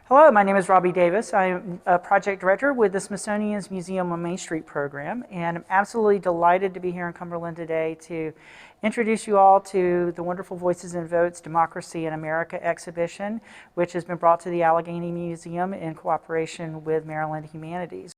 Hello, my name is Robbie Davis. I'm a project director with the Smithsonian's Museum on Main Street program, and I'm absolutely delighted to be here in Cumberland today to introduce you all to the wonderful Voices and Votes Democracy in America exhibition, which has been brought to the Allegany Museum in cooperation with Maryland Humanities.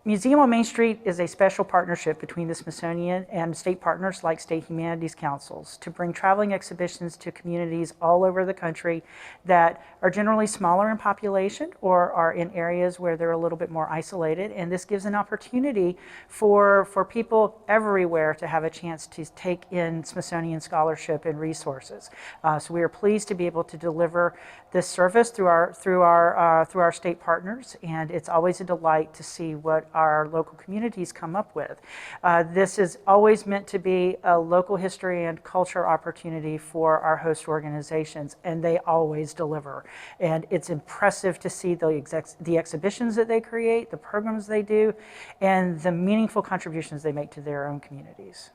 Museum on Main Street is a special partnership between the Smithsonian and state partners like state humanities councils to bring traveling exhibitions to communities all over the country that are generally smaller in population or are in areas where they're a little bit more isolated. And this gives an opportunity for people everywhere to have a chance to take in Smithsonian scholarship and resources. So we are pleased to be able to deliver this service through our state partners, and it's always a delight to see what our local communities come up with. This is always meant to be a local history and culture opportunity for our host organizations, and they always deliver. And it's impressive to see the exhibitions that they create, the programs they do, and the meaningful contributions they make to their own communities.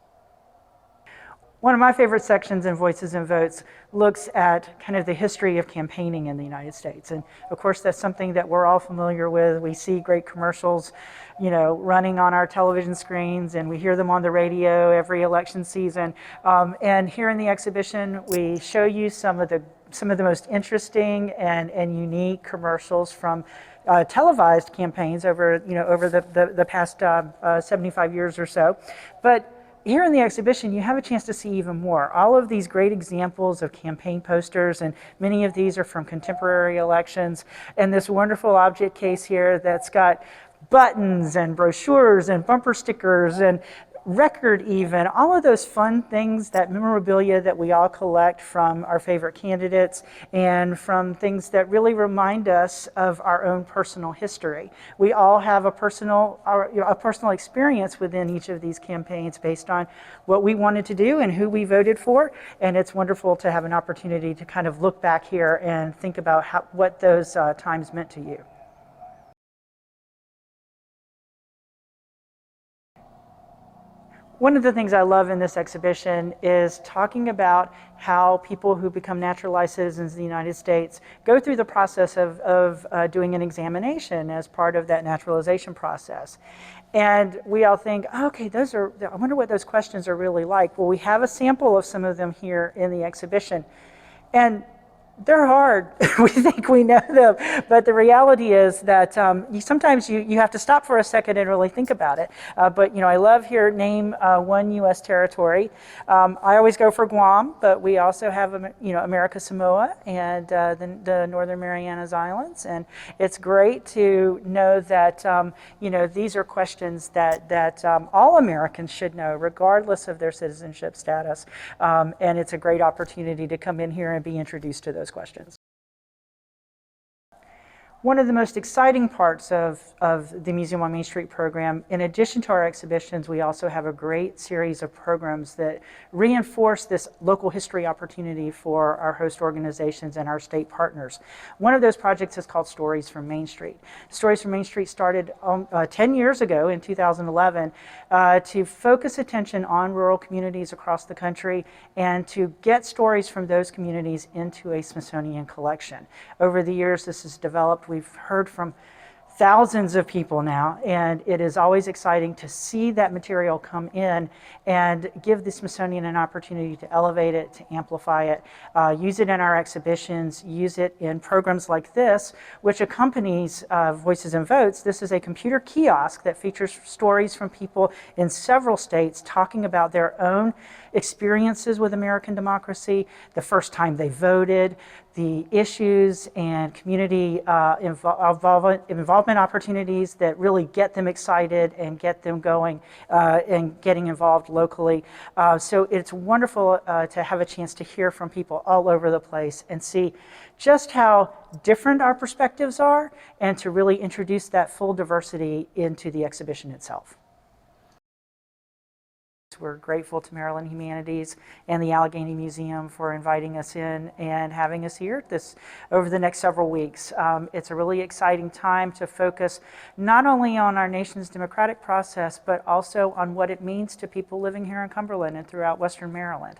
One of my favorite sections in Voices and Votes looks at kind of the history of campaigning in the United States. And of course, that's something that we're all familiar with. We see great commercials, running on our television screens, and we hear them on the radio every election season. And here in the exhibition, we show you some of the most interesting and unique commercials from televised campaigns over the past 75 years or so. But here in the exhibition, you have a chance to see even more. All of these great examples of campaign posters, and many of these are from contemporary elections, and this wonderful object case here that's got buttons and brochures and bumper stickers and record even, all of those fun things, that memorabilia that we all collect from our favorite candidates and from things that really remind us of our own personal history. We all have a personal experience within each of these campaigns based on what we wanted to do and who we voted for, and it's wonderful to have an opportunity to kind of look back here and think about what those times meant to you. One of the things I love in this exhibition is talking about how people who become naturalized citizens of the United States go through the process of doing an examination as part of that naturalization process. And we all think, okay, I wonder what those questions are really like. Well, we have a sample of some of them here in the exhibition. And they're hard. We think we know them, but the reality is that sometimes you have to stop for a second and really think about it. But I love here, name one U.S. territory. I always go for Guam, but we also have America Samoa and the Northern Marianas Islands, and it's great to know that these are questions that all Americans should know, regardless of their citizenship status, and it's a great opportunity to come in here and be introduced to those questions. One of the most exciting parts of the Museum on Main Street program, in addition to our exhibitions, we also have a great series of programs that reinforce this local history opportunity for our host organizations and our state partners. One of those projects is called Stories from Main Street. Stories from Main Street started 10 years ago in 2011 to focus attention on rural communities across the country and to get stories from those communities into a Smithsonian collection. Over the years, this has developed. We've heard from thousands of people now, and it is always exciting to see that material come in and give the Smithsonian an opportunity to elevate it, to amplify it, use it in our exhibitions, use it in programs like this, which accompanies Voices and Votes. This is a computer kiosk that features stories from people in several states talking about their own experiences with American democracy, the first time they voted, the issues and community involvement opportunities that really get them excited and get them going and getting involved locally. So it's wonderful to have a chance to hear from people all over the place and see just how different our perspectives are, and to really introduce that full diversity into the exhibition itself. Humanities. We're grateful to Maryland Humanities and the Allegany Museum for inviting us in and having us here over the next several weeks. It's a really exciting time to focus not only on our nation's democratic process, but also on what it means to people living here in Cumberland and throughout Western Maryland.